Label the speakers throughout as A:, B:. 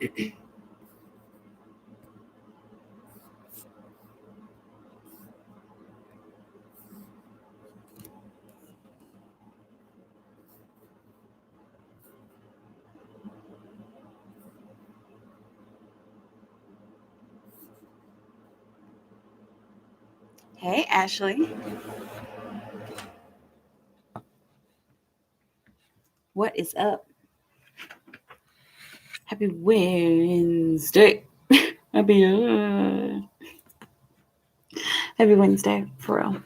A: Hey, Ashley. What is up? Happy Wednesday. Happy Wednesday, for real.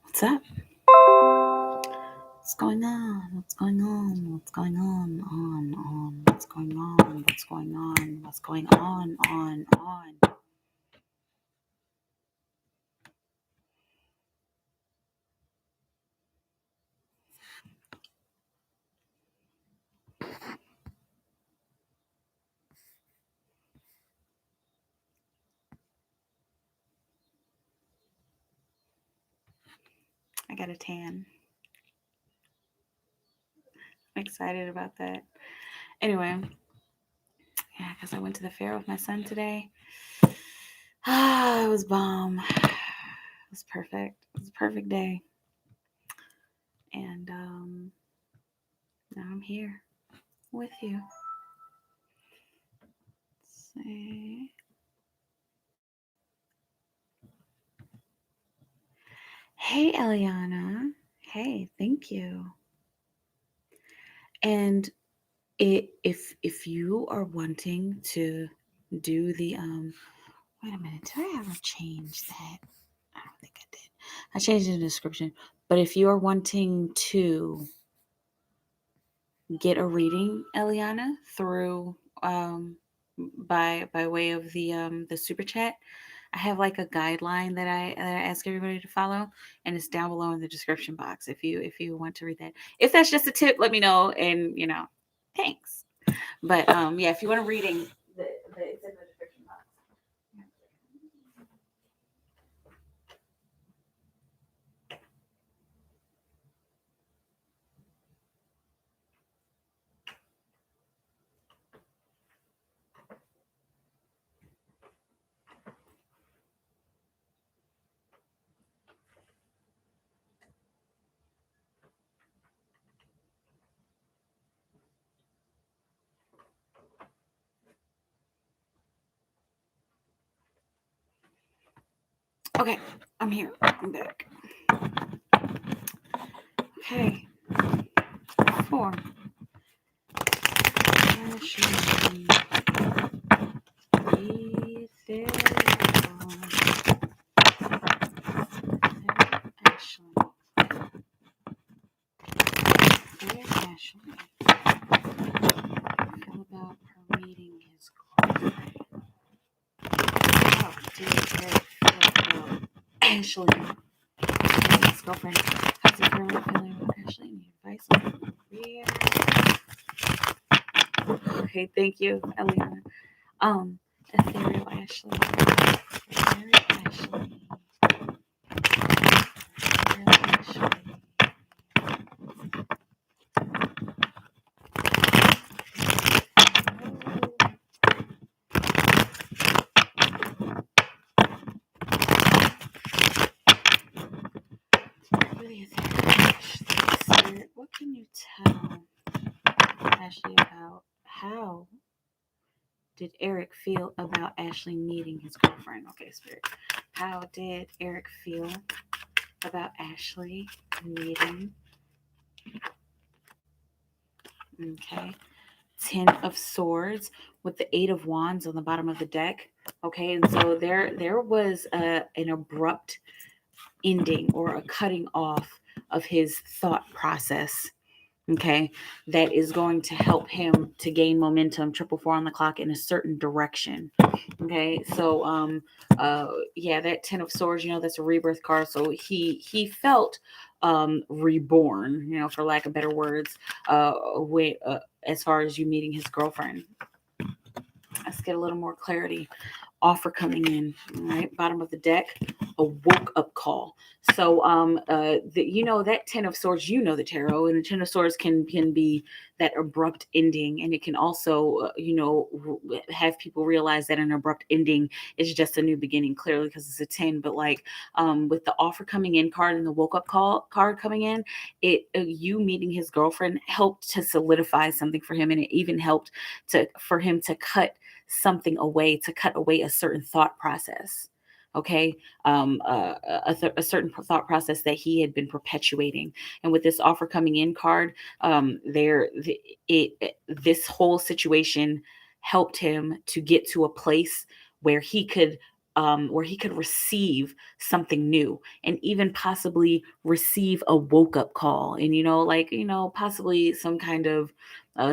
A: What's up? What's going on? What's going on? What's going on? What's going on? What's going on? What's going on? I got a tan. I'm excited about that. Anyway, yeah, because I went to the fair with my son today. It was bomb. It was perfect. It was a perfect day. And now I'm here with you. Let's see. Hey, Eliana. Hey, thank you. And if you are wanting to do the wait a minute, did I ever change that? I don't think I did. I changed the description. But if you are wanting to get a reading, Eliana, through by way of the super chat, I have like a guideline that I ask everybody to follow, and it's down below in the description box. If you want to read that, if that's just a tip, let me know, and thanks. But yeah, if you want a reading, it's in the description box. Okay, I'm here. I'm back. Okay. 4. Ashley. Feel about her meeting his girlfriend. How did Eric feel about Ashley meeting his girlfriend? How's it currently feeling about Ashley? Need advice on career? Okay, thank you, Eliana. Ethereal Ashley. Ethereal Ashley. Ethereal Ashley. Spirit, what can you tell Ashley about how did Eric feel about Ashley meeting his girlfriend? Okay, Spirit. How did Eric feel about Ashley meeting? Okay. 10 of Swords with the 8 of Wands on the bottom of the deck. Okay, and so there was an abrupt ending or a cutting off of his thought process. Okay, that is going to help him to gain momentum. 444 on the clock in a certain direction. Okay, so yeah, that 10 of Swords, that's a rebirth card. So he felt reborn, for lack of better words, as far as you meeting his girlfriend. Let's get a little more clarity. offer coming in. All right, bottom of the deck, a woke up call. So that Ten of Swords, the tarot, and the Ten of Swords can be that abrupt ending, and it can also have people realize that an abrupt ending is just a new beginning, clearly because it's a 10. But like with the offer coming in card and the woke up call card coming in, you meeting his girlfriend helped to solidify something for him, and it even helped for him to cut something away, to cut away a certain thought process. Okay, a certain thought process that he had been perpetuating. And with this offer coming in card, this whole situation helped him to get to a place where he could receive something new, and even possibly receive a woke up call, and possibly some kind of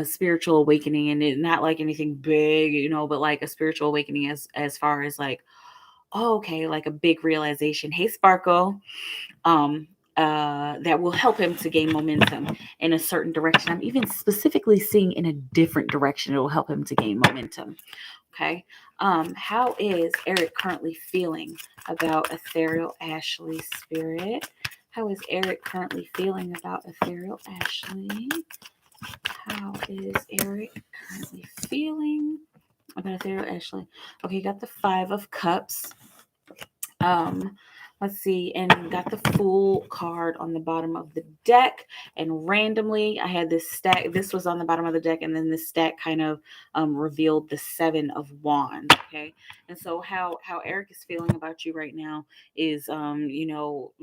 A: spiritual awakening, and not like anything big, but like a spiritual awakening as far as like, oh, okay, like a big realization. Hey, Sparkle. That will help him to gain momentum in a certain direction. I'm even specifically seeing in a different direction. It will help him to gain momentum. Okay. How is Eric currently feeling about Ethereal Ashley Spirit? How is Eric currently feeling about Ethereal Ashley? How is Eric currently feeling about Ethereal Ashley? Okay, you got the Five of Cups. Let's see, and got the Fool card on the bottom of the deck, and randomly I had this stack. This was on the bottom of the deck, and then this stack kind of revealed the Seven of Wands. Okay, and so how Eric is feeling about you right now is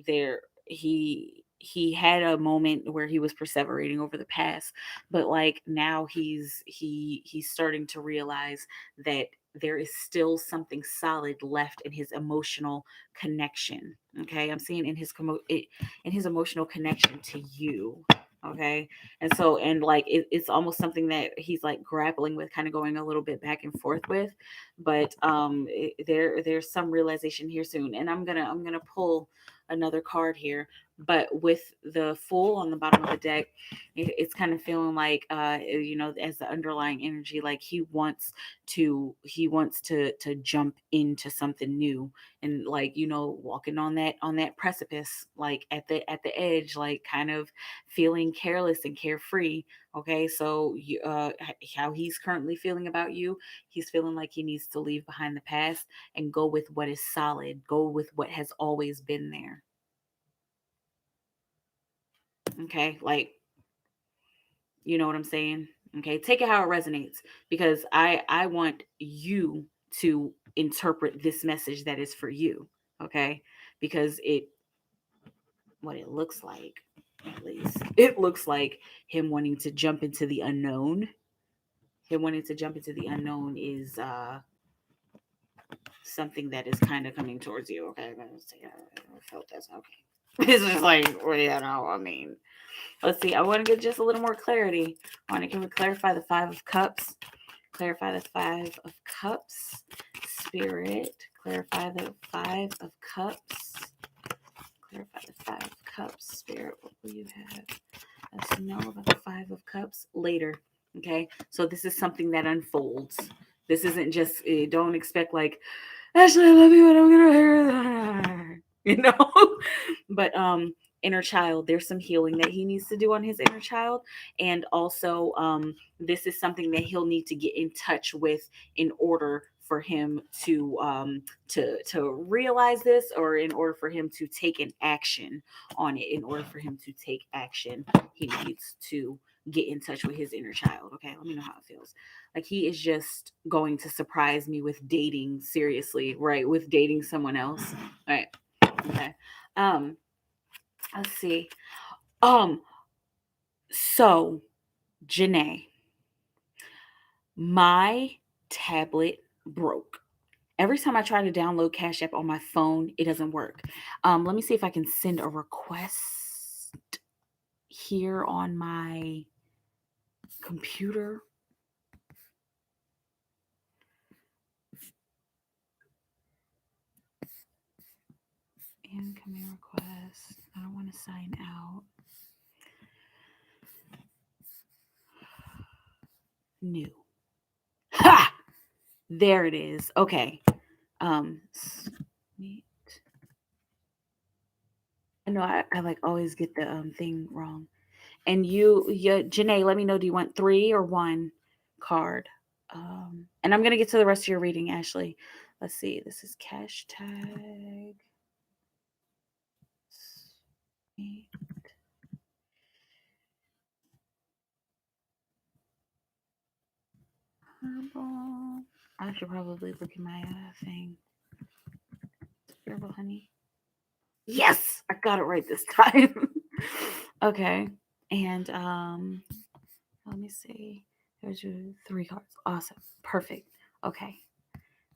A: there he had a moment where he was perseverating over the past, but like now he's starting to realize that there is still something solid left in his emotional connection. Okay, I'm seeing in his emotional connection to you. Okay, and so like it's almost something that he's like grappling with, kind of going a little bit back and forth with, but there's some realization here soon, and I'm gonna pull another card here. But with the Fool on the bottom of the deck, it's kind of feeling like as the underlying energy, like he wants to jump into something new, and like walking on that precipice, like at the edge, like kind of feeling careless and carefree. Okay, so how he's currently feeling about you, he's feeling like he needs to leave behind the past and go with what is solid, go with what has always been there. Okay, like, you know what I'm saying? Okay, take it how it resonates, because I want you to interpret this message that is for you. Okay, because what it looks like, at least it looks like him wanting to jump into the unknown. Him wanting to jump into the unknown is something that is kind of coming towards you. Okay, I'm gonna say I felt that's okay. It's just like, well, I mean, let's see. I want to get just a little more clarity on it. Can we clarify the Five of Cups? Clarify the Five of Cups. Spirit. Clarify the Five of Cups. Clarify the Five of Cups. Spirit, what will you have us know about the Five of Cups later? Okay, so this is something that unfolds. This isn't just, don't expect like, Ashley, I love you and I'm gonna hear but inner child, there's some healing that he needs to do on his inner child, and also this is something that he'll need to get in touch with in order for him to realize this, or in order for him to take an action on it. In order for him to take action, he needs to get in touch with his inner child. Okay, let me know how it feels. Like he is just going to surprise me with dating seriously, right? With dating someone else. All right. Okay. Let's see. So Janae, my tablet broke. Every time I try to download Cash App on my phone, it doesn't work. Let me see if I can send a request here on my computer. Incoming request. I don't want to sign out. New. Ha! There it is. Okay. Sweet. I know I like always get the thing wrong. And Janae, let me know. Do you want 3 or 1 card? And I'm gonna get to the rest of your reading, Ashley. Let's see. This is cash tag. Sweet. Herbal. I should probably look at my thing. Herbal honey. Yes, I got it right this time. Okay, and let me see. There's your 3 cards. Awesome, perfect. Okay,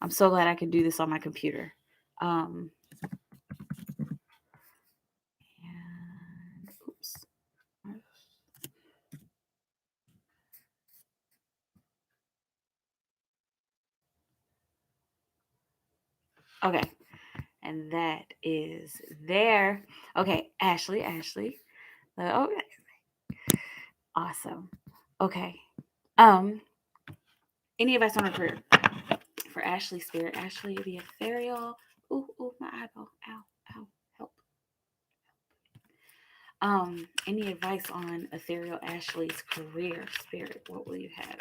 A: I'm so glad I can do this on my computer. And oops. Okay, and that is there. Okay, Ashley. Oh, awesome. Okay. Any advice on her career for Ashley Spirit? Ashley the ethereal. Ooh, my eyeball. Ow, help. Any advice on ethereal Ashley's career Spirit? What will you have?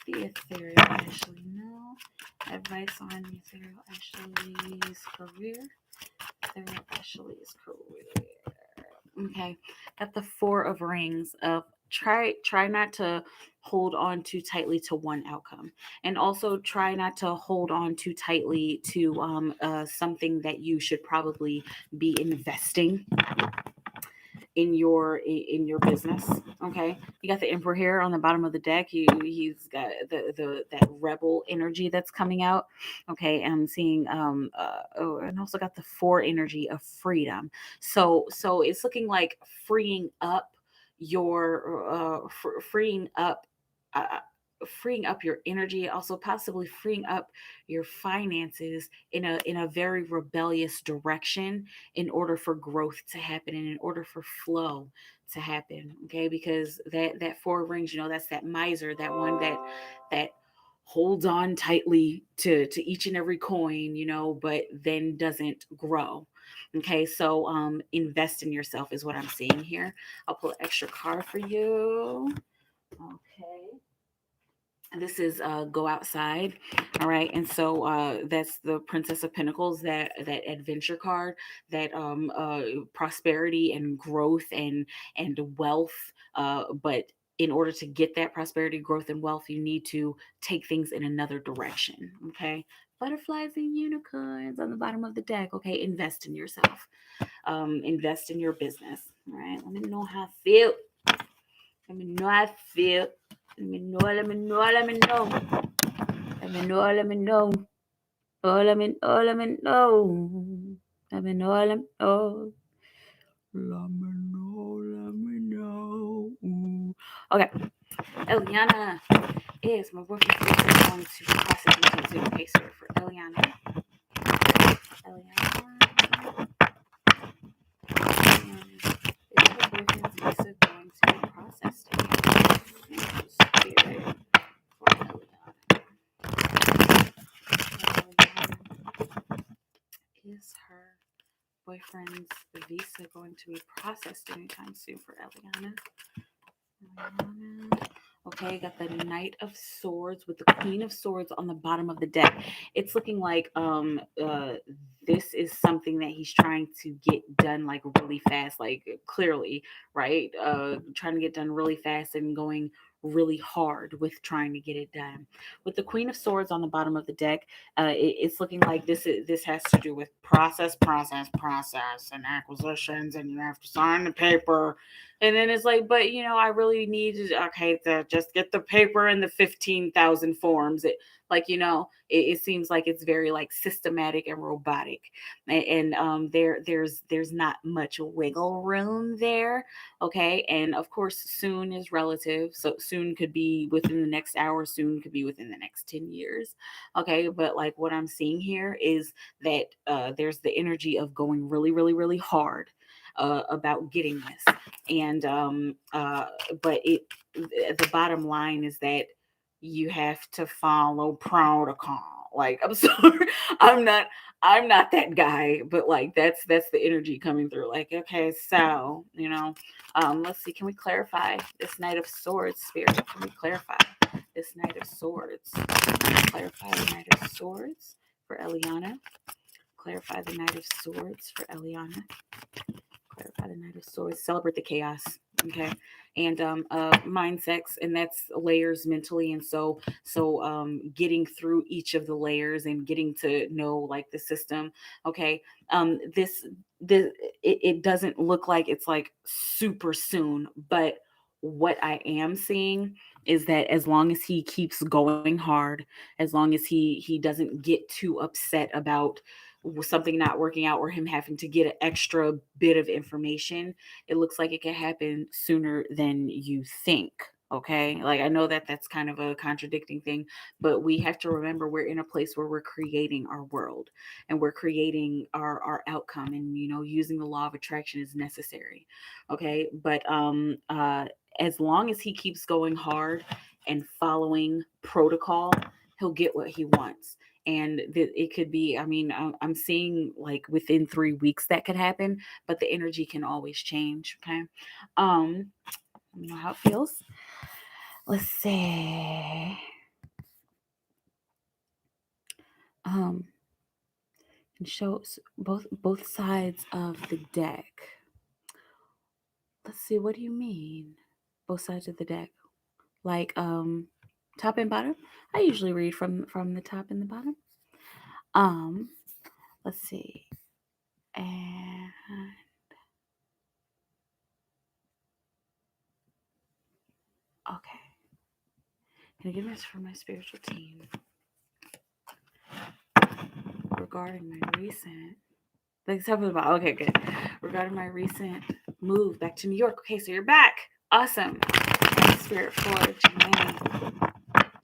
A: The ethereal Ashley. No. Advice on the ethereal Ashley's career. Ethereal Ashley's career. Okay, got the 4 of rings. Of try not to hold on too tightly to one outcome, and also try not to hold on too tightly to something that you should probably be investing in your business. Okay, you got the emperor here on the bottom of the deck. He's got the that rebel energy that's coming out. Okay, I'm seeing and also got the 4 energy of freedom. So it's looking like freeing up your uh, freeing up your energy, also possibly freeing up your finances in a very rebellious direction in order for growth to happen and in order for flow to happen. Okay, because that 4 rings, that's that miser, that one that holds on tightly to each and every coin, but then doesn't grow. Okay, so invest in yourself is what I'm seeing here. I'll pull an extra card for you. Okay, this is go outside. All right, and so that's the Princess of Pentacles, that adventure card, that prosperity and growth and wealth, but in order to get that prosperity, growth, and wealth, you need to take things in another direction. Okay, butterflies and unicorns on the bottom of the deck. Okay, invest in yourself. Invest in your business. All right, let me know how I feel. Let me know how I feel. Let me know. Let me know. Let me know. Let me know. Let me know. Oh, let me know. Let me know. Let me know. Let me know. Let me know. Let me know. Okay, Eliana is my boyfriend going to process into the case here for Eliana. Eliana is her boyfriend's visa going to be processed into spirit for Eliana. Is her boyfriend's visa going to be processed anytime soon for Eliana? Okay, got the Knight of Swords with the Queen of Swords on the bottom of the deck. It's looking like this is something that he's trying to get done like really fast, like clearly, right? Trying to get done really fast and going really hard with trying to get it done. With the Queen of Swords on the bottom of the deck, it's looking like this has to do with process, and acquisitions, and you have to sign the paper. And then it's like, but I really need to just get the paper and the 15,000 forms. It seems like it's very like systematic and robotic, and there's not much wiggle room there. Okay, and of course, soon is relative. So soon could be within the next hour, soon could be within the next 10 years. Okay, but like what I'm seeing here is that there's the energy of going really, really, really hard about getting this. And but the bottom line is that you have to follow protocol. Like, I'm sorry, I'm not I'm not that guy, but like that's the energy coming through. Like, okay, so let's see, can we clarify this Knight of Swords spirit? Can we clarify this Knight of Swords? Clarify the Knight of Swords for Eliana. Clarify the Knight of Swords for Eliana. Clarify the Knight of Swords. Celebrate the chaos. Okay. And mind sex, and that's layers mentally. And getting through each of the layers and getting to know like the system. Okay. This it doesn't look like it's like super soon, but what I am seeing is that as long as he keeps going hard, as long as he doesn't get too upset about something not working out or him having to get an extra bit of information, it looks like it can happen sooner than you think. Okay, like I know that that's kind of a contradicting thing, but we have to remember we're in a place where we're creating our world and we're creating our outcome, and using the law of attraction is necessary. Okay, but as long as he keeps going hard and following protocol, he'll get what he wants. And it could be, I mean, I'm seeing like within 3 weeks that could happen, but the energy can always change. Okay. Let me know how it feels. Let's see. Um, and shows both sides of the deck. Let's see, what do you mean? Both sides of the deck. Like top and bottom? I usually read from the top and the bottom. Um, let's see. And okay. Can I get a message from my spiritual team regarding my recent, like something about, okay, good. Regarding my recent move back to New York. Okay, so you're back. Awesome. Spirit for Janae.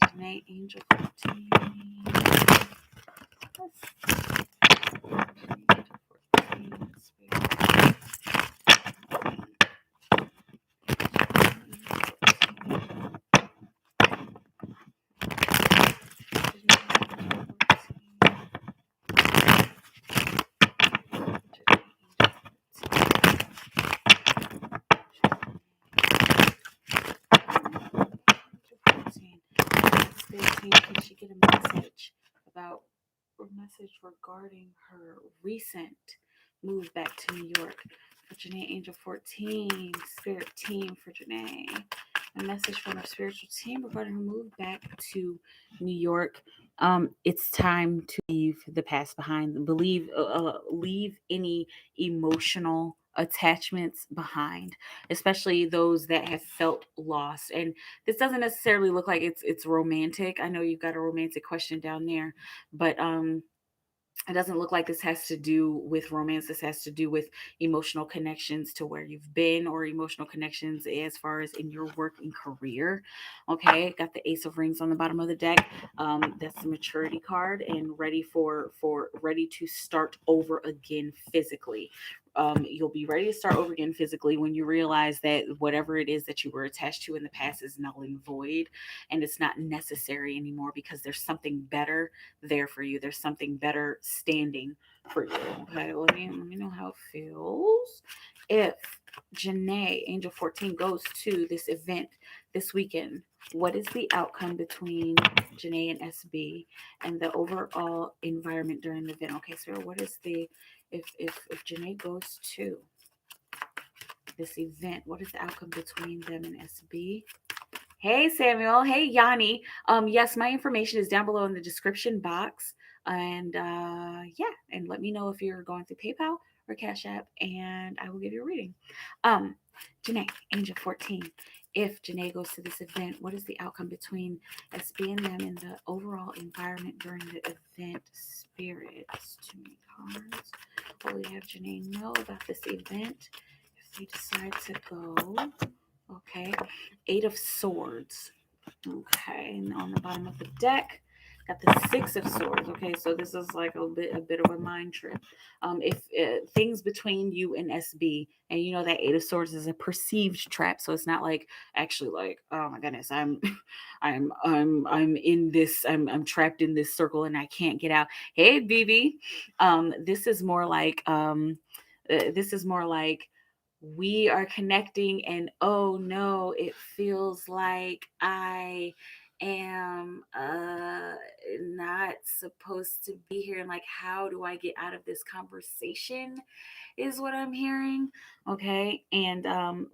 A: Janae Angel 14. Can she get a message regarding her recent move back to New York for Janae Angel 14, Spirit Team for Janae. A message from our spiritual team regarding her move back to New York. It's time to leave the past behind. Leave any emotional attachments behind, especially those that have felt lost. And this doesn't necessarily look like it's romantic. I know you've got a romantic question down there, but it doesn't look like this has to do with romance. This has to do with emotional connections to where you've been, or emotional connections as far as in your work and career. Okay, got the Ace of Rings on the bottom of the deck. That's the maturity card, and ready to start over again physically. You'll be ready to start over again physically when you realize that whatever it is that you were attached to in the past is null and void, and it's not necessary anymore, because there's something better there for you. There's something better standing for you. Okay, let me know how it feels. If Janae Angel 14 goes to this event this weekend, what is the outcome between Janae and SB and the overall environment during the event? Okay, so what is the if Janae goes to this event, what is the outcome between them and SB? Hey Samuel, hey Yanni. Yes, my information is down below in the description box, and yeah, and let me know if you're going through PayPal or Cash App, and I will give you a reading. Janae, Angel 14. If Janae goes to this event, what is the outcome between SB and them in the overall environment during the event? Spirits, too many cards. What will you have Janae know about this event if they decide to go? Okay, Eight of Swords. Okay, and on the bottom of the deck, Got the Six of Swords. Okay, so this is like a bit of a mind trip. If things between you and SB, and you know that Eight of Swords is a perceived trap, so it's not like actually like, oh my goodness, I'm I'm in this, I'm trapped in this circle and I can't get out. Hey, BB. This is more like this is more like we are connecting, and oh no, it feels like I am not supposed to be here, and like, how do I get out of this conversation is what I'm hearing. Okay, and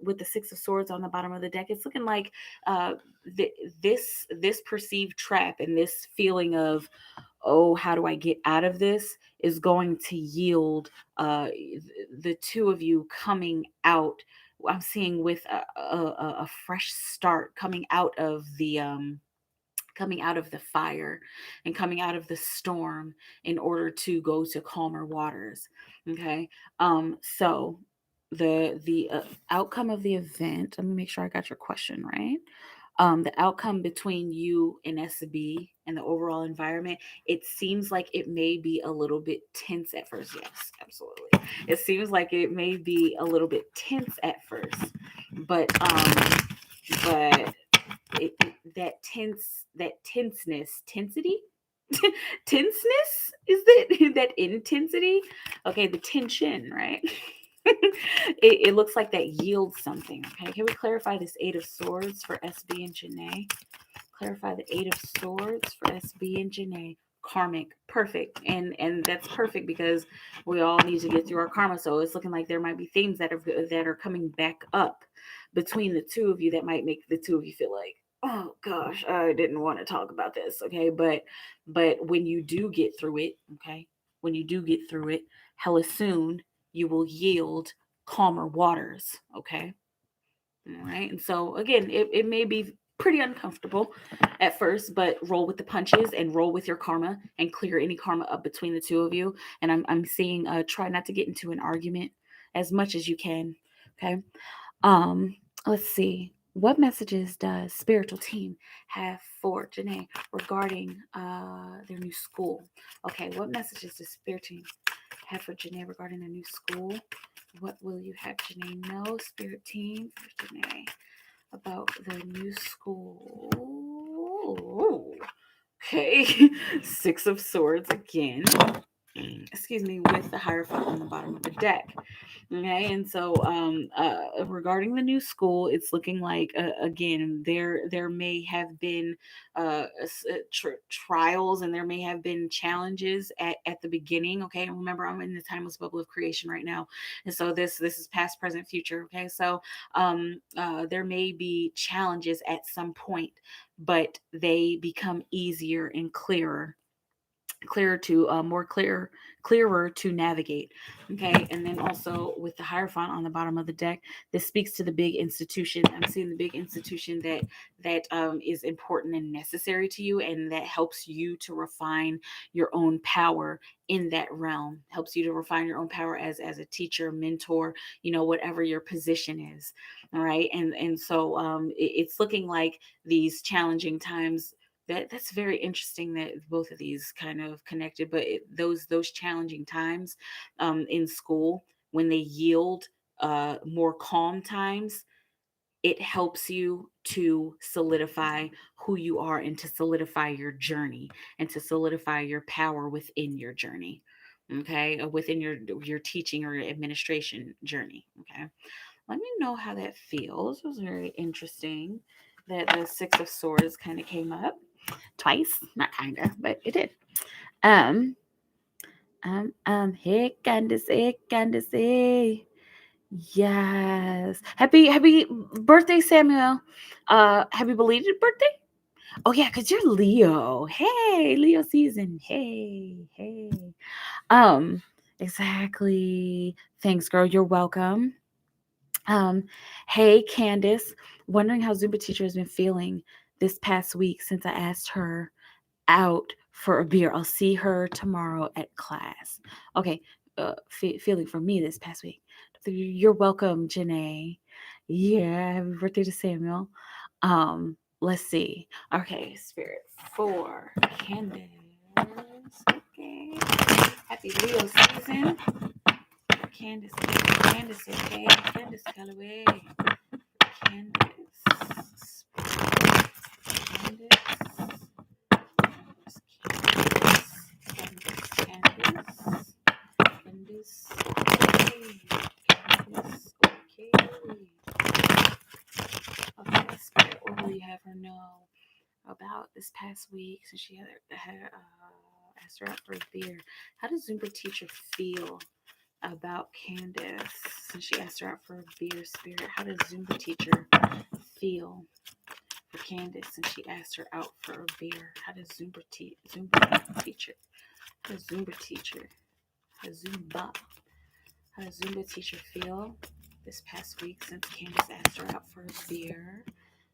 A: with the Six of Swords on the bottom of the deck, it's looking like uh this perceived trap and this feeling of, oh, how do I get out of this, is going to yield the two of you coming out. I'm seeing with a fresh start, coming out of the fire and coming out of the storm in order to go to calmer waters. Okay, so the outcome of the event. Let me make sure I got your question right. The outcome between you and SB and the overall environment, it seems like it may be a little bit tense at first. Yes, absolutely. It seems like it may be a little bit tense at first, but but that tenseness, tensity, tenseness, is that that intensity? Okay, the tension, right? It looks like that yields something. Okay, can we clarify this Eight of Swords for SB and Janae? Clarify the Eight of Swords for SB and Janae. Karmic, perfect, and that's perfect because we all need to get through our karma. So it's looking like there might be themes that are coming back up between the two of you that might make the two of you feel like, oh gosh, I didn't want to talk about this. Okay, but when you do get through it, okay, when you do get through it, hella soon you will yield calmer waters. Okay, all right. And so again, it may be pretty uncomfortable at first, but roll with the punches and roll with your karma and clear any karma up between the two of you. And I'm seeing try not to get into an argument as much as you can. Okay. Um, let's see. What messages does spiritual team have for Janae regarding their new school? Okay, what messages does spirit team have for Janae regarding their new school? What will you have Janae know, spirit team, for Janae, about the new school? Okay, Six of Swords again. Excuse me, with the Hierophant on the bottom of the deck. Okay, and so regarding the new school, it's looking like again there may have been trials, and there may have been challenges at the beginning. Okay, and remember, I'm in the timeless bubble of creation right now, and so this is past, present, future. Okay, so there may be challenges at some point, but they become easier and clearer to clearer to navigate. Okay, and then also with the Hierophant on the bottom of the deck, this speaks to the big institution. I'm seeing the big institution that is important and necessary to you, and that helps you to refine your own power in that realm, helps you to refine your own power as a teacher, mentor, whatever your position is. All right, and so it's looking like these challenging times, that's very interesting that both of these kind of connected. But those challenging times in school, when they yield more calm times, it helps you to solidify who you are and to solidify your journey and to solidify your power within your journey. Okay, within your teaching or administration journey. Okay, let me know how that feels. It was very interesting that the Six of Swords kind of came up twice, not kinda, but it did. Um, hey Candace, hey Candace, hey. Yes. Happy birthday, Samuel. Happy belated birthday? Oh yeah, because you're Leo. Hey, Leo season. Hey. Um, exactly. Thanks, girl. You're welcome. Um, hey Candace, wondering how Zumba teacher has been feeling this past week since I asked her out for a beer. I'll see her tomorrow at class. Okay, feeling for me this past week. You're welcome, Janae. Yeah, happy birthday to Samuel. Um, let's see. Okay, Spirit for Candace. Okay. Happy Leo season. Candace, Candace, okay. Candace Calloway. Candace. Candace. Candace. Candace. Candace. Okay. Okay, Spirit, what will you have her know about this past week since she had asked her out for a beer? How does Zumba teacher feel about Candace since she asked her out for a beer, Spirit? How does Zumba teacher feel for Candace since she asked her out for a beer? How does Zumba teacher? How does Zumba teacher? How does Zumba teacher feel this past week since Candace asked her out for a beer?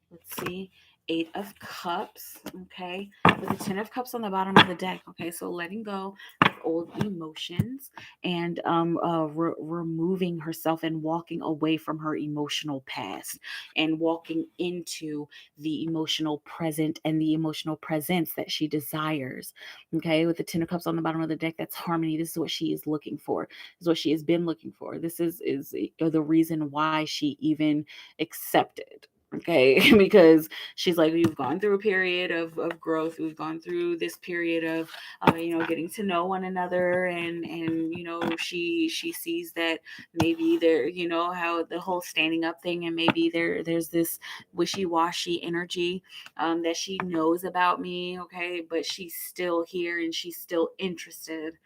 A: Let's see. 8 of Cups, okay, with the 10 of Cups on the bottom of the deck, okay, so letting go of old emotions and removing herself and walking away from her emotional past and walking into the emotional present and the emotional presence that she desires, okay, with the 10 of Cups on the bottom of the deck. That's harmony. This is what she is looking for. This is what she has been looking for. This is the reason why she even accepted, okay, because she's like, we've gone through a period of growth. We've gone through this period of getting to know one another, and she sees that maybe there, how the whole standing up thing, and maybe there's this wishy-washy energy that she knows about me, okay, but she's still here and she's still interested.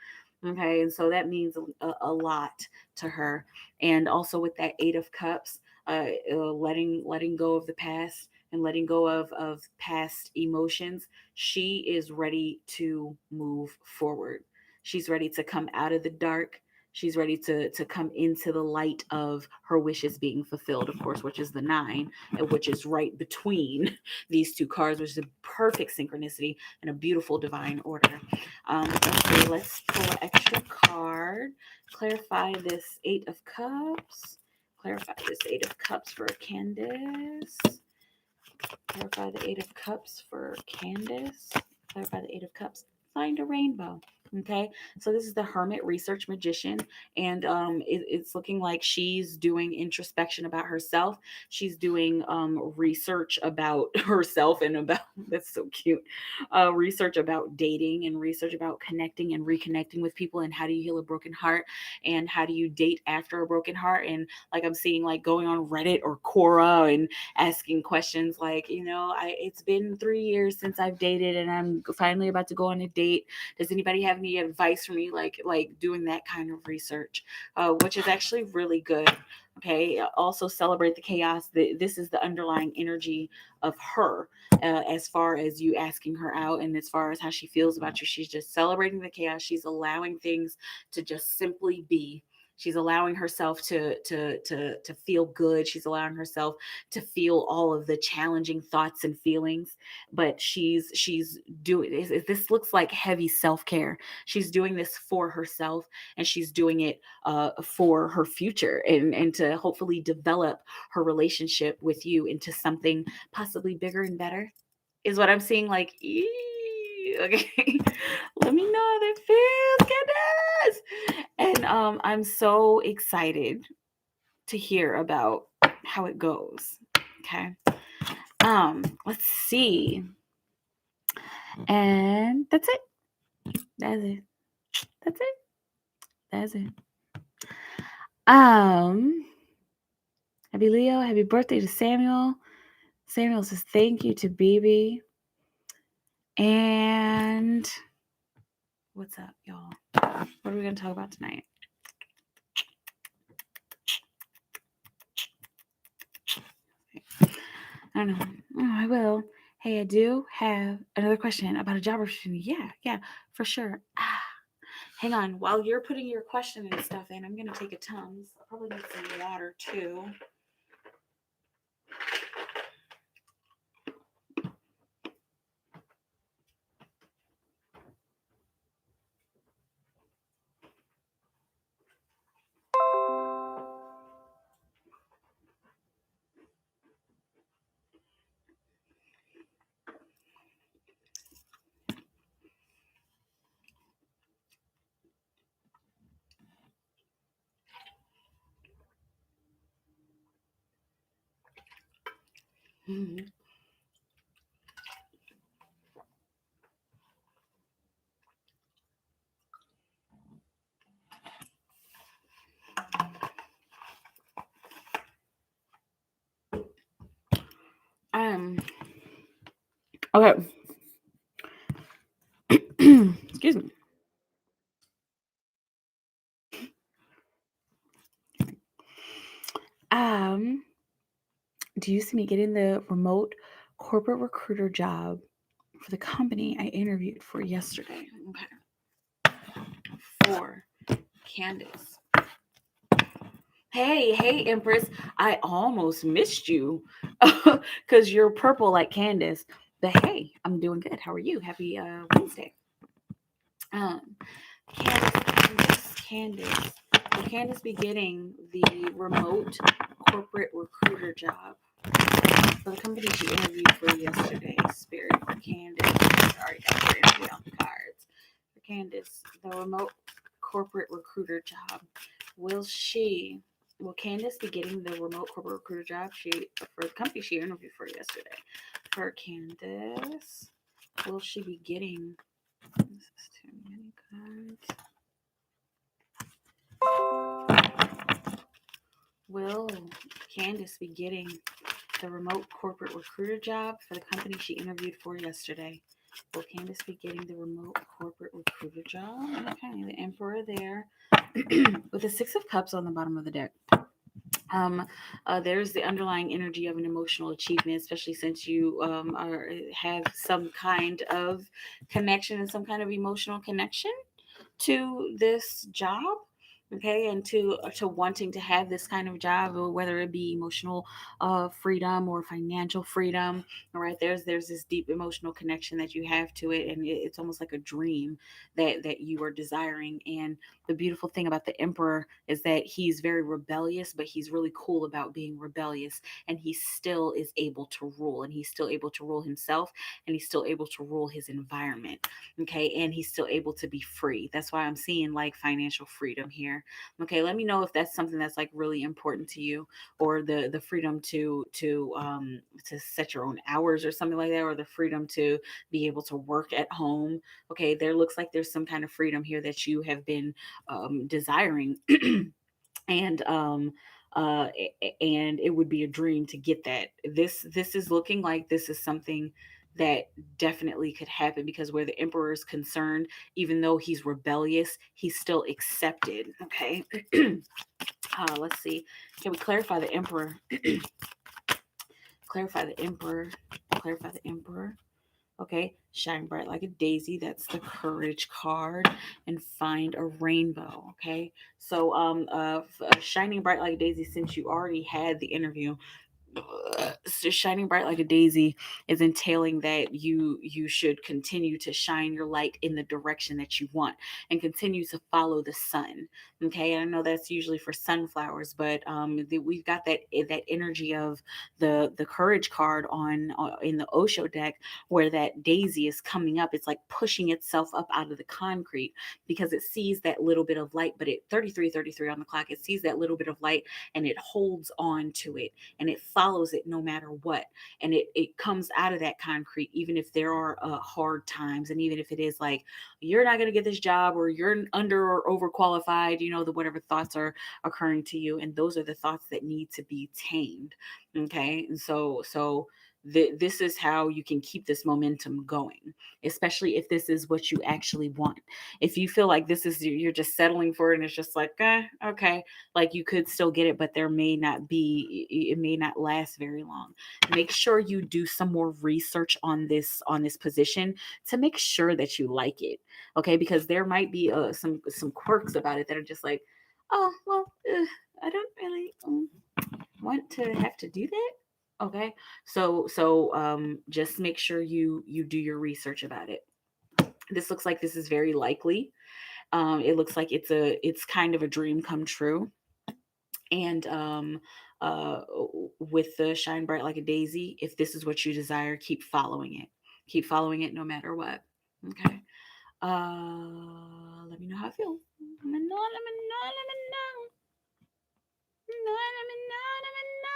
A: Okay, and so that means a lot to her. And also with that 8 of Cups, letting go of the past and letting go of past emotions, she is ready to move forward. She's ready to come out of the dark. She's ready to come into the light of her wishes being fulfilled, of course, which is the 9, and which is right between these 2 cards, which is a perfect synchronicity and a beautiful divine order. Okay, let's pull an extra card. Clarify this 8 of Cups. Clarify this 8 of Cups for Candace. Clarify the 8 of Cups for Candace. Clarify the 8 of Cups. Find a rainbow. Okay, so this is the Hermit Research Magician, and it's looking like she's doing introspection about herself. She's doing research about herself and about that's so cute. Research about dating and research about connecting and reconnecting with people, and how do you heal a broken heart, and how do you date after a broken heart. And like I'm seeing, like going on Reddit or Quora and asking questions like, it's been 3 years since I've dated and I'm finally about to go on a date. Does anybody have any advice for me? Like doing that kind of research, which is actually really good. Okay. Also celebrate the chaos. This is the underlying energy of her, as far as you asking her out and as far as how she feels about you. She's just celebrating the chaos. She's allowing things to just simply be. She's allowing herself to feel good. She's allowing herself to feel all of the challenging thoughts and feelings. But she's doing this looks like heavy self-care. She's doing this for herself, and she's doing it for her future, and to hopefully develop her relationship with you into something possibly bigger and better, is what I'm seeing. Like, okay, let me know how that feels, goodness. And I'm so excited to hear about how it goes. Okay. Let's see. And that's it. That's it. That's it. That's it. Happy Leo, happy birthday to Samuel. Samuel says thank you to BB. And what's up, y'all? What are we gonna talk about tonight? I don't know. Oh, I will. Hey, I do have another question about a job opportunity. Yeah, for sure. Hang on. While you're putting your question and stuff in, I'm going to take a Tums. I'll probably need some water too. Mhm. Um. Okay. Excuse me. Um. Do you see me getting the remote corporate recruiter job for the company I interviewed for yesterday? Okay. For Candace. Hey, Empress. I almost missed you because you're purple like Candace. But hey, I'm doing good. How are you? Happy Wednesday. Um, Candace. Will Candace be getting the remote corporate recruiter job for the company she interviewed for yesterday? Spirit for Candace. Sorry, got your interview on the cards. For Candace, the remote corporate recruiter job. Will she? Will Candace be getting the remote corporate recruiter job for the company she interviewed for yesterday? For Candace, will she be getting? This is too many cards. Will Candace be getting the remote corporate recruiter job for the company she interviewed for yesterday? Will Candace be getting the remote corporate recruiter job? Okay, the Emperor there with the Six of Cups on the bottom of the deck. There's the underlying energy of an emotional achievement, especially since you have some kind of connection and some kind of emotional connection to this job. Okay, and to wanting to have this kind of job, or whether it be emotional freedom or financial freedom. All right, there's this deep emotional connection that you have to it, and it's almost like a dream that you are desiring. And the beautiful thing about the Emperor is that he's very rebellious, but he's really cool about being rebellious, and he still is able to rule, and he's still able to rule himself, and he's still able to rule his environment. Okay, and he's still able to be free. That's why I'm seeing like financial freedom here. Okay, let me know if that's something that's like really important to you, or the freedom to set your own hours or something like that, or the freedom to be able to work at home. Okay, there looks like there's some kind of freedom here that you have been desiring. And and it would be a dream to get that. This is looking like this is something that definitely could happen, because where the Emperor is concerned, even though he's rebellious, he's still accepted. Okay. Let's see, can we clarify the Emperor? Clarify the Emperor. Clarify the Emperor. Okay, shine bright like a daisy. That's the courage card, and find a rainbow. Okay, so shining bright like a daisy. Since you already had the interview, so shining bright like a daisy is entailing that you should continue to shine your light in the direction that you want, and continue to follow the sun. Okay, I know that's usually for sunflowers, but we've got that energy of the courage card on in the Osho deck, where that daisy is coming up. It's like pushing itself up out of the concrete, because it sees that little bit of light. But at 33:33 on the clock, it sees that little bit of light, and it holds on to it, and it follows it no matter what. And it comes out of that concrete, even if there are hard times, and even if it is like you're not going to get this job, or you're under or overqualified, the whatever thoughts are occurring to you. And those are the thoughts that need to be tamed. Okay, and so this is how you can keep this momentum going, especially if this is what you actually want. If you feel like this is, you're just settling for it, and it's just like, okay, like you could still get it, but there may not be, it may not last very long. Make sure you do some more research on this position to make sure that you like it. Okay, because there might be some quirks about it that are just like, oh well, I don't really want to have to do that. Okay, so just make sure you do your research about it. This looks like this is very likely. It looks like it's kind of a dream come true. And uh with the shine bright like a daisy, if this is what you desire, keep following it. Keep following it no matter what. Okay. Let me know how I feel. Let me know, let me know, let me know. Let me know, let me know.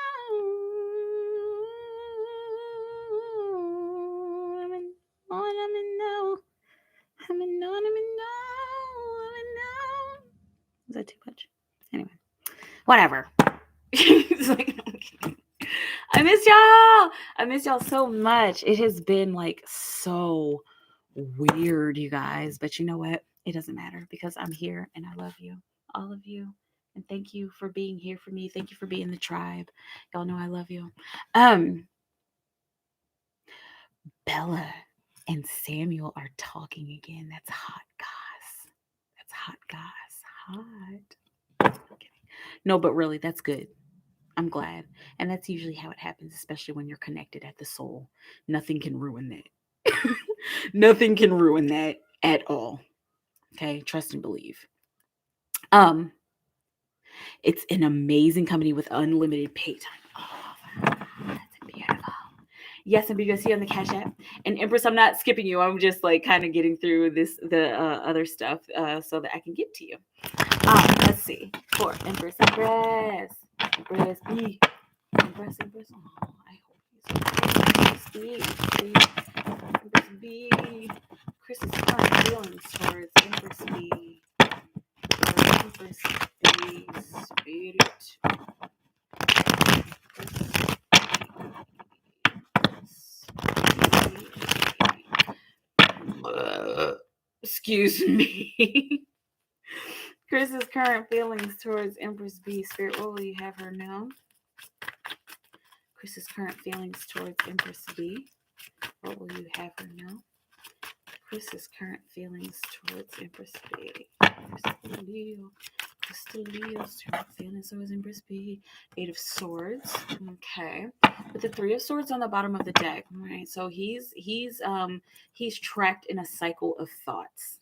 A: coming on. Is that too much? Anyway, whatever. It's like, I miss y'all. I miss y'all so much. It has been like so weird, you guys. But you know what? It doesn't matter because I'm here and I love you, all of you. And thank you for being here for me. Thank you for being the tribe. Y'all know I love you. Bella and Samuel are talking again. That's hot, guys. That's hot, guys. Hot. Okay. No, but really, that's good. I'm glad. And that's usually how it happens, especially when you're connected at the soul. Nothing can ruin that. Nothing can ruin that at all. Okay, trust and believe. It's an amazing company with unlimited pay time. Oh, that's beautiful. Yes, and BUSC on the Cash App. And Empress, I'm not skipping you. I'm just like kind of getting through the other stuff so that I can get to you. Let's see. For Empress B. Empress. Oh, I hope he's okay. Empress B. Chris's current feelings towards Empress B. Empress B. Spirit. Excuse me. Chris's current feelings towards Empress B. Spirit, what will you have her know? Chris's current feelings towards Empress B. What will you have her know? Chris's current feelings towards Empress B. Crystal Leo's current feelings towards Empress B. Eight of Swords. Okay. With the Three of Swords on the bottom of the deck. All right. So he's trapped in a cycle of thoughts.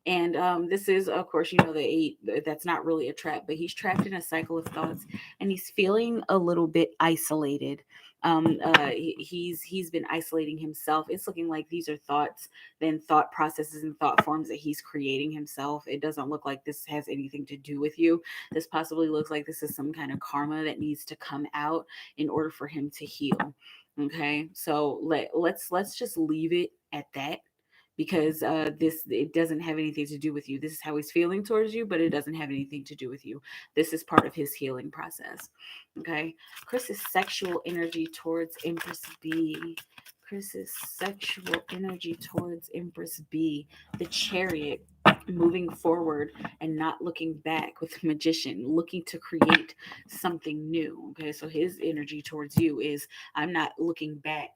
A: And this is, of course, the eight. That's not really a trap, but he's trapped in a cycle of thoughts, and he's feeling a little bit isolated. He's been isolating himself. It's looking like these are thoughts, then thought processes and thought forms that he's creating himself. It doesn't look like this has anything to do with you. This possibly looks like this is some kind of karma that needs to come out in order for him to heal. Okay, so let's just leave it at that because it doesn't have anything to do with you. This is how he's feeling towards you, but it doesn't have anything to do with you. This is part of his healing process. Okay. Chris's sexual energy towards Empress B. Chris's sexual energy towards Empress B. The Chariot, moving forward and not looking back with the Magician, looking to create something new. Okay. So his energy towards you is, I'm not looking back.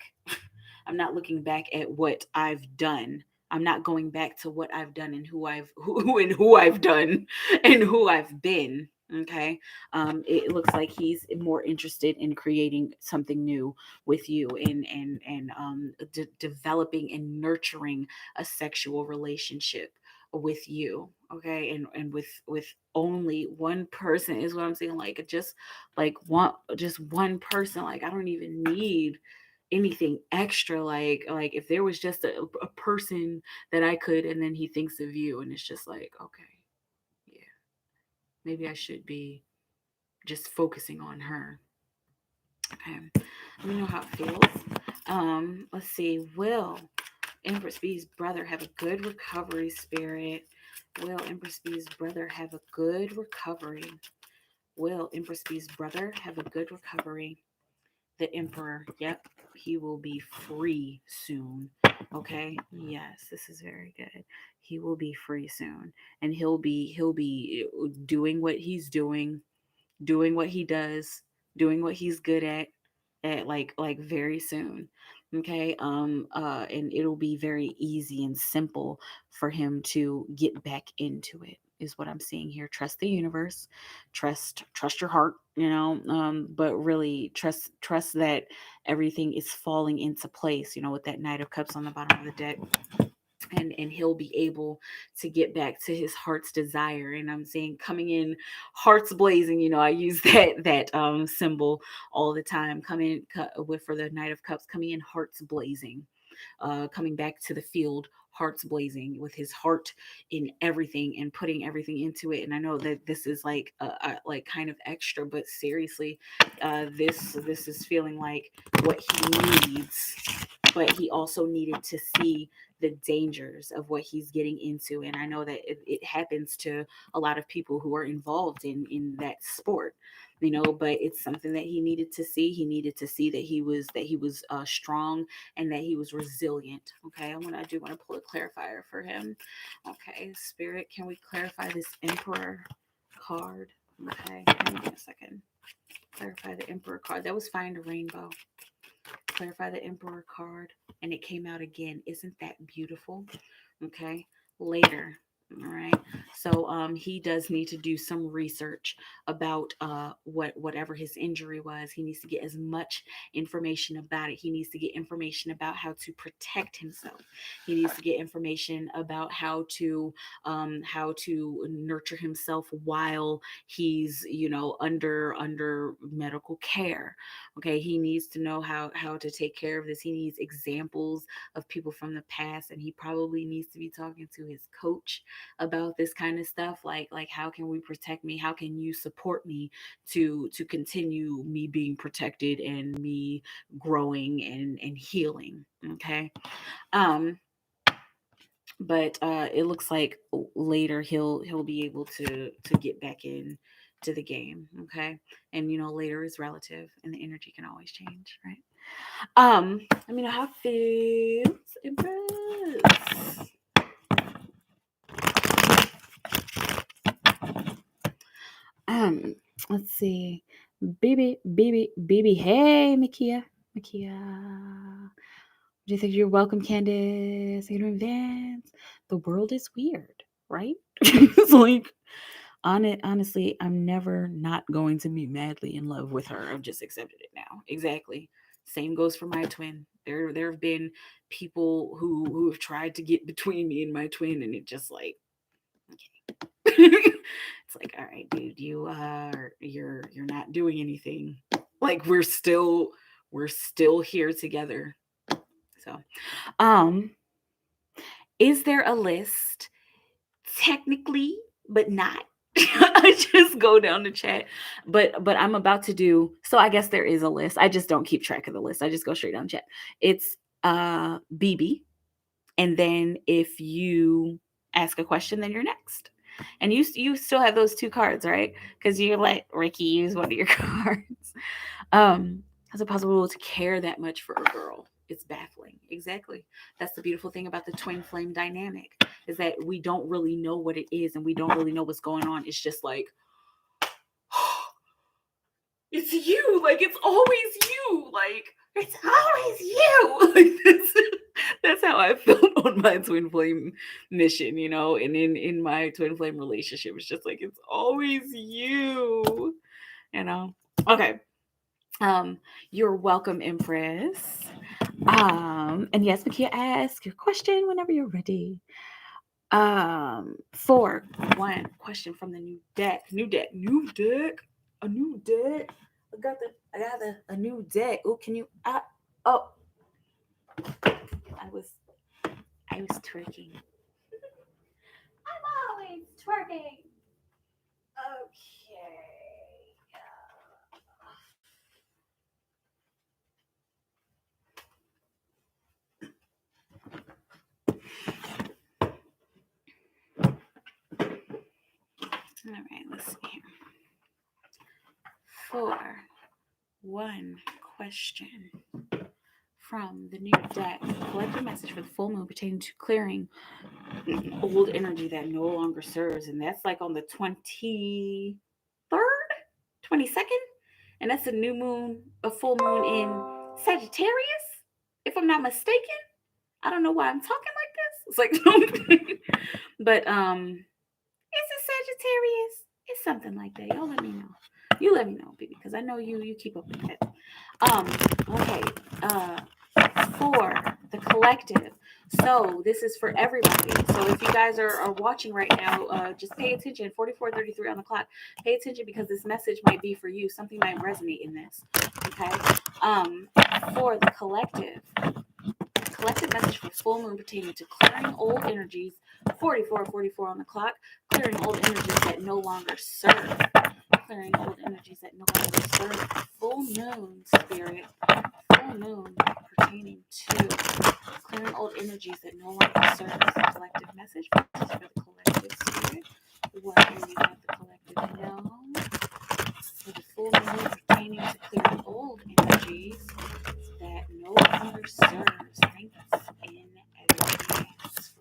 A: I'm not looking back at what I've done. I'm not going back to what I've done and who I've done and who I've been. Okay. It looks like he's more interested in creating something new with you and developing and nurturing a sexual relationship with you. Okay. And with only one person is what I'm saying. Like just one person. Like I don't even need anything extra, like if there was just a person that I could, and then he thinks of you and it's just like, okay, yeah, maybe I should be just focusing on her. Okay, let me know how it feels. Let's see. Will Empress B's brother have a good recovery, Spirit? Will Empress B's brother have a good recovery? Will Empress B's brother have a good recovery? The Emperor, yep, he will be free soon. Okay, yes, this is very good. He will be free soon, and he'll be doing what he's doing what he does, doing what he's good at like very soon. Okay. And it'll be very easy and simple for him to get back into it, is what I'm seeing here. Trust the universe, trust your heart, but really trust that everything is falling into place, with that Knight of Cups on the bottom of the deck. And he'll be able to get back to his heart's desire. And I'm saying coming in hearts blazing, I use that symbol all the time, coming for the Knight of Cups, coming in hearts blazing, coming back to the field hearts blazing, with his heart in everything and putting everything into it. And I know that this is like kind of extra, but seriously, this is feeling like what he needs but he also needed to see the dangers of what he's getting into. And I know that it happens to a lot of people who are involved in that sport, but it's something that he needed to see. He needed to see that he was strong and that he was resilient. Okay, I do want to pull a clarifier for him. Okay, Spirit, can we clarify this Emperor card? Okay, hang on a second. Clarify the Emperor card. That was Find a Rainbow. Clarify the Emperor card, and it came out again. Isn't that beautiful? Okay, later. All right. So he does need to do some research about whatever his injury was. He needs to get as much information about it. He needs to get information about how to protect himself. He needs to get information about how to nurture himself while he's under medical care. Okay, he needs to know how to take care of this. He needs examples of people from the past, and he probably needs to be talking to his coach about this kind of stuff, like how can we protect me, how can you support me to continue me being protected and me growing and healing. Okay. But it looks like later he'll be able to get back in to the game. Okay. And later is relative and the energy can always change, right? Let me know how it feels. Impress. Let's see. Baby. Hey, Makia. Do you think you're welcome, Candace? Thank you in advance. The world is weird, right? It's like, honestly, I'm never not going to be madly in love with her. I've just accepted it now. Exactly. Same goes for my twin. There have been people who have tried to get between me and my twin, and it just like, okay. It's like, all right, dude, you're not doing anything. Like we're still here together. So, is there a list? Technically, but not. I just go down the chat, but I'm about to do. So I guess there is a list. I just don't keep track of the list. I just go straight down the chat. It's BB, and then if you ask a question, then you're next. And you still have those two cards, right? Because you let Ricky use one of your cards. How's it possible to care that much for a girl? It's baffling. Exactly. That's the beautiful thing about the twin flame dynamic, is that we don't really know what it is and we don't really know what's going on. It's just like, it's you. Like, it's always you. Like, it's always you. Like, that's how I felt on my twin flame mission, and in my twin flame relationship. It's just like, it's always you, Okay. You're welcome, Empress. And yes, Makia, ask your question whenever you're ready. For one question from the new deck. A new deck. I got a new deck. Oh, can you? Oh, I was twerking. I'm always twerking. Okay. All right, let's see here. For one question from the new deck, collect a message for the full moon pertaining to clearing old energy that no longer serves. And that's like on the 23rd, 22nd. And that's a new moon, a full moon in Sagittarius, if I'm not mistaken. I don't know why I'm talking like this. It's like, but is it Sagittarius? It's something like that. Y'all let me know. You let me know, baby, because I know you keep up with that. Okay. For the collective. So this is for everybody. So if you guys are watching right now, just pay attention. 44:33 on the clock. Pay attention because this message might be for you. Something might resonate in this. Okay. For the collective message for full moon pertaining to clearing old energies. 44:44 on the clock. Clearing old energies that no longer serve. Clearing old energies that no longer serve. Full moon, spirit. full moon pertaining to clearing old energies that no longer serve as a collective message. This is for the collective spirit. What will you have the collective know? For the full moon pertaining to clearing old energies that no longer serves. Thanks in advance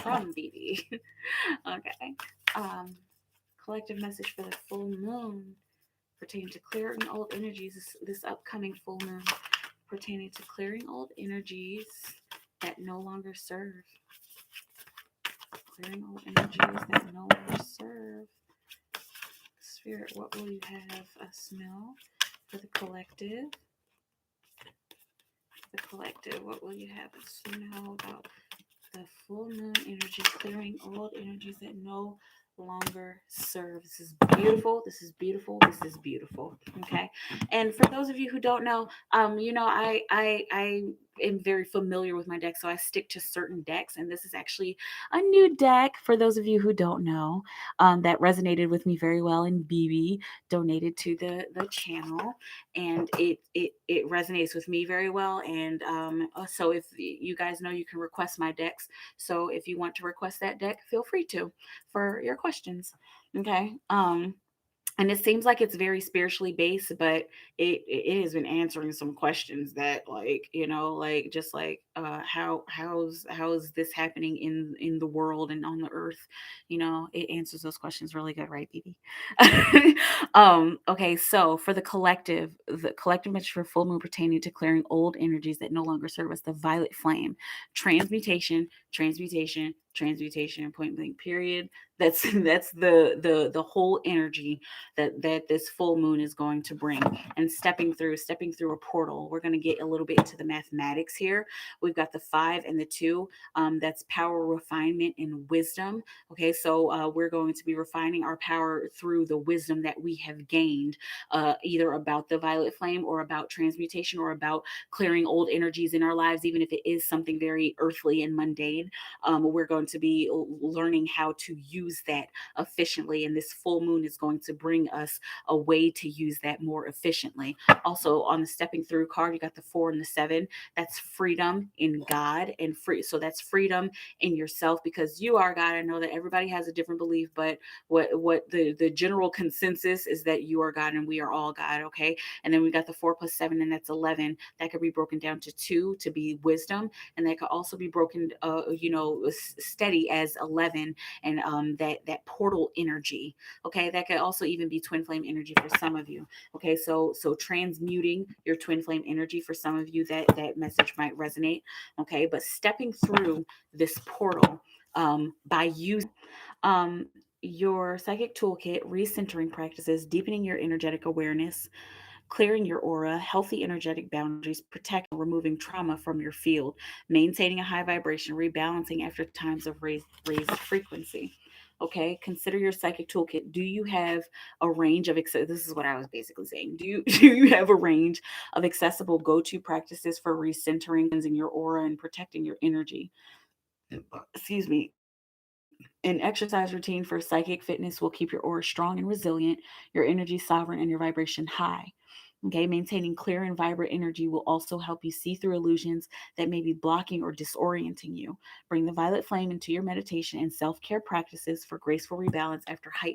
A: from BB. Okay. Um, collective message for the full moon pertaining to clearing old energies. This upcoming full moon pertaining to clearing old energies that no longer serve. Clearing old energies that no longer serve. Spirit, what will you have us know for the collective? The collective, what will you have us know about the full moon energy, clearing old energies that no longer serve? This is beautiful. This is beautiful. This is beautiful. Okay. And for those of you who don't know, I am very familiar with my deck, so I stick to certain decks. And this is actually a new deck for those of you who don't know, that resonated with me very well. And BB donated to the channel, and it resonates with me very well. And so if you guys know, you can request my decks. So if you want to request that deck, feel free to for your questions. Okay. And it seems like it's very spiritually based, but it has been answering some questions that, like, like, just like, how's this happening in the world and on the earth. It answers those questions really good, right, BB? Okay, so for the collective message for full moon pertaining to clearing old energies that no longer serve us, the violet flame, transmutation, transmutation, transmutation, point blank period. That's the whole energy that this full moon is going to bring. And stepping through a portal, we're going to get a little bit into the mathematics here. We've got the 5 and the 2. That's power, refinement, and wisdom. Okay, so we're going to be refining our power through the wisdom that we have gained, either about the violet flame or about transmutation or about clearing old energies in our lives, even if it is something very earthly and mundane. We're going to be learning how to use that efficiently, and this full moon is going to bring us a way to use that more efficiently. Also, on the stepping through card, you got the 4 and the 7. That's freedom in God and free. So that's freedom in yourself, because you are God. I know that everybody has a different belief, but what the general consensus is that you are God and we are all God. Okay. And then we got the 4 plus 7, and that's 11. That could be broken down to 2 to be wisdom, and that could also be broken steady as 11, and that portal energy. Okay, that could also even be twin flame energy for some of you. Okay, so transmuting your twin flame energy for some of you, that message might resonate. Okay, but stepping through this portal, by using your psychic toolkit, recentering practices, deepening your energetic awareness, clearing your aura, healthy energetic boundaries, protecting, removing trauma from your field, maintaining a high vibration, rebalancing after times of raised frequency. Okay, consider your psychic toolkit. Do you have a range of this is what I was basically saying. Do you have a range of accessible go-to practices for recentering, cleansing your aura, and protecting your energy? Excuse me. An exercise routine for psychic fitness will keep your aura strong and resilient, your energy sovereign, and your vibration high. Okay, maintaining clear and vibrant energy will also help you see through illusions that may be blocking or disorienting you. Bring the violet flame into your meditation and self care practices for graceful rebalance after heightened